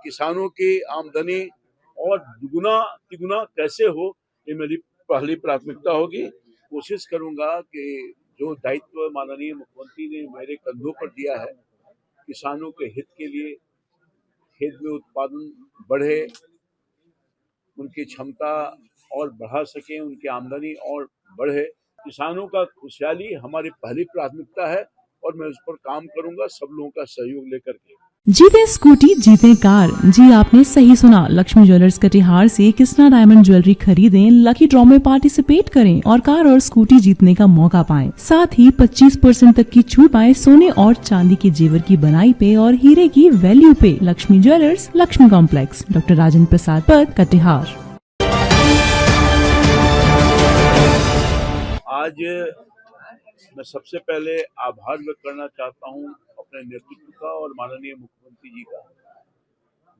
किसानों की आमदनी और दुगुना तिगुना कैसे हो, ये मेरी पहली प्राथमिकता होगी। कोशिश करूंगा कि जो दायित्व माननीय मुख्यमंत्री ने मेरे कंधों पर दिया है, किसानों के हित के लिए, खेत में उत्पादन बढ़े, उनकी क्षमता और बढ़ा सकें, उनकी आमदनी और बढ़े। किसानों का खुशहाली हमारी पहली प्राथमिकता है और मैं उस पर काम करूंगा सब लोगों का सहयोग लेकर के। जीते स्कूटी जीते कार। जी आपने सही सुना। लक्ष्मी ज्वेलर्स कटिहार से कृष्णा डायमंड ज्वेलरी खरीदें, लकी ड्रॉ में पार्टिसिपेट करें और कार और स्कूटी जीतने का मौका पाएं। साथ ही 25% तक की छूट पाएं सोने और चांदी के जेवर की बनाई पे और हीरे की वैल्यू पे। Lakshmi jewellers, Lakshmi complex, doctor Rajendra Prasad Path, Katihar. आज मैं सबसे पहले आभार व्यक्त करना चाहता हूं अपने नेतृत्व का और माननीय मुख्यमंत्री जी का,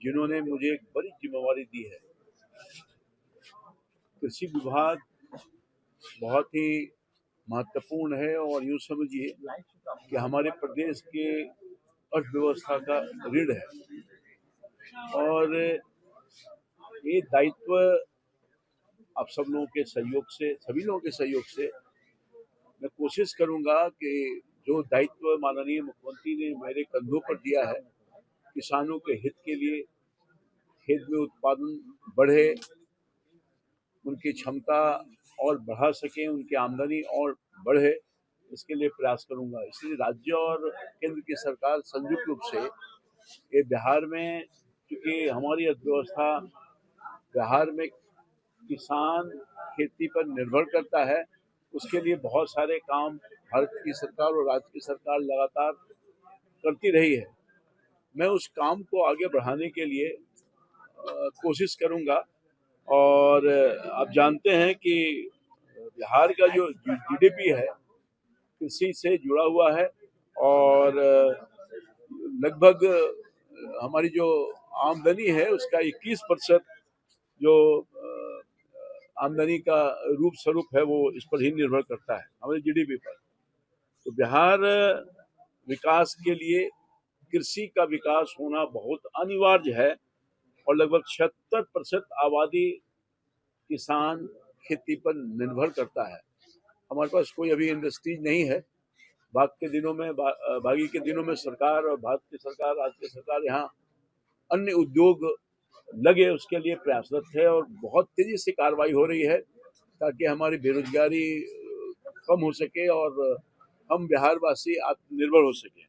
जिन्होंने मुझे एक बड़ी जिम्मेवारी दी है। कृषि विभाग बहुत ही महत्वपूर्ण है और यूँ समझिए कि हमारे प्रदेश के अर्थव्यवस्था का रीढ़ है और ये दायित्व आप सब लोगों के सहयोग से, सभी लोगों के सहयोग से मैं कोशिश करूंगा कि जो दायित्व माननीय मुख्यमंत्री ने मेरे कंधों पर दिया है, किसानों के हित के लिए, खेत में उत्पादन बढ़े, उनकी क्षमता और बढ़ा सकें, उनकी आमदनी और बढ़े, इसके लिए प्रयास करूंगा। इसलिए राज्य और केंद्र की सरकार संयुक्त रूप से ये बिहार में, क्योंकि हमारी अर्थव्यवस्था बिहार में किसान खेती पर निर्भर करता है, उसके लिए बहुत सारे काम भारत की सरकार और राज्य की सरकार लगातार करती रही है। मैं उस काम को आगे बढ़ाने के लिए कोशिश करूंगा और आप जानते हैं कि बिहार का जो जीडीपी है कृषि से जुड़ा हुआ है और लगभग हमारी जो आमदनी है उसका 21% जो आमदनी का रूप स्वरूप है वो इस पर ही निर्भर करता है, हमारे जीडीपी पर। तो बिहार विकास के लिए कृषि का विकास होना बहुत अनिवार्य है और लगभग 76% आबादी किसान खेती पर निर्भर करता है। हमारे पास कोई अभी इंडस्ट्रीज नहीं है। बागी के दिनों में सरकार और भारत की सरकार, राज्य की सरकार यहाँ अन्य उद्योग लगे उसके लिए प्रयासरत है और बहुत तेजी से कार्रवाई हो रही है ताकि हमारी बेरोजगारी कम हो सके और हम बिहारवासी आत्मनिर्भर हो सके।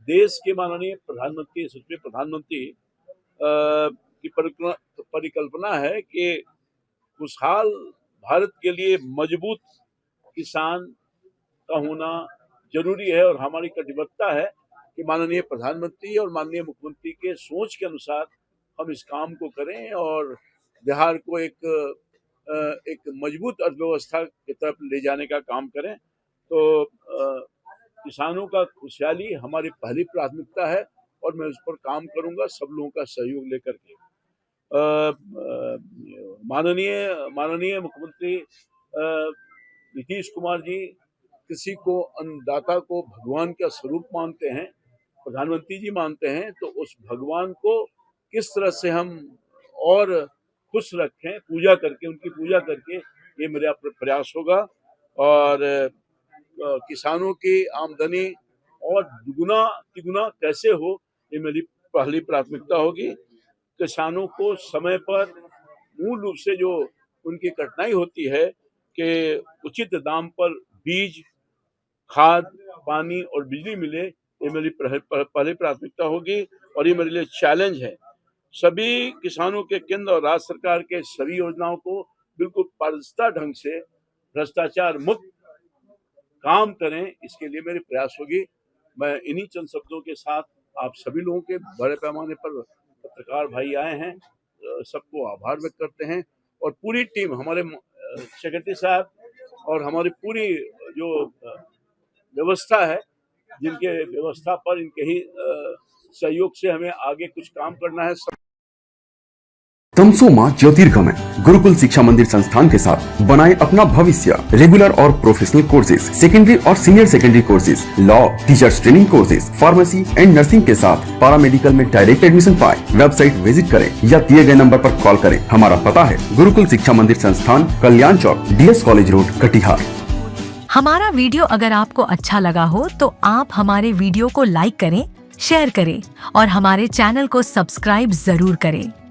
देश के माननीय प्रधानमंत्री, यशस्वी प्रधानमंत्री की परिकल्पना है कि खुशहाल भारत के लिए मजबूत किसान का होना जरूरी है और हमारी कटिबद्धता है कि माननीय प्रधानमंत्री और माननीय मुख्यमंत्री के सोच के अनुसार हम इस काम को करें और बिहार को एक मजबूत अर्थव्यवस्था की तरफ ले जाने का काम करें। तो किसानों का खुशहाली हमारी पहली प्राथमिकता है और मैं उस पर काम करूंगा सब लोगों का सहयोग लेकर के। माननीय मुख्यमंत्री नीतीश कुमार जी किसी को अन्नदाता को भगवान का स्वरूप मानते हैं, प्रधानमंत्री जी मानते हैं, तो उस भगवान को किस तरह से हम और खुश रखें, पूजा करके, उनकी पूजा करके, ये मेरा प्रयास होगा और किसानों की आमदनी और दुगुना तिगुना कैसे हो, ये मेरी पहली प्राथमिकता होगी। किसानों को समय पर मूल रूप से जो उनकी कठिनाई होती है कि उचित दाम पर बीज, खाद, पानी और बिजली मिले, ये मेरी पहली प्राथमिकता होगी और ये मेरे लिए चैलेंज है। सभी किसानों के केंद्र और राज्य सरकार के सभी योजनाओं को बिल्कुल पारदर्शिता ढंग से भ्रष्टाचार मुक्त काम करें, इसके लिए मेरी प्रयास होगी। मैं इन्हीं चंद शब्दों के साथ आप सभी लोगों के बड़े पैमाने पर पत्रकार भाई आए हैं, सबको आभार व्यक्त करते हैं और पूरी टीम, हमारे सेक्रेटरी साहब और हमारी पूरी जो व्यवस्था है, जिनके व्यवस्था पर इनके ही सहयोग से हमें आगे कुछ काम करना है। तमसोमा ज्योतिर्गमय गुरुकुल शिक्षा मंदिर संस्थान के साथ बनाए अपना भविष्य। रेगुलर और प्रोफेशनल कोर्सेज, सेकेंडरी और senior secondary courses, law, teachers training courses, pharmacy and nursing के साथ पैरामेडिकल में डायरेक्ट एडमिशन पाए। वेबसाइट विजिट करें या दिए गए नंबर पर कॉल करें। हमारा पता है गुरुकुल शिक्षा मंदिर संस्थान, कल्याण चौक, DS कॉलेज रोड, कटिहार। हमारा वीडियो अगर आपको अच्छा लगा हो तो आप हमारे वीडियो को लाइक करें, शेयर करें और हमारे चैनल को सब्सक्राइब जरूर करें।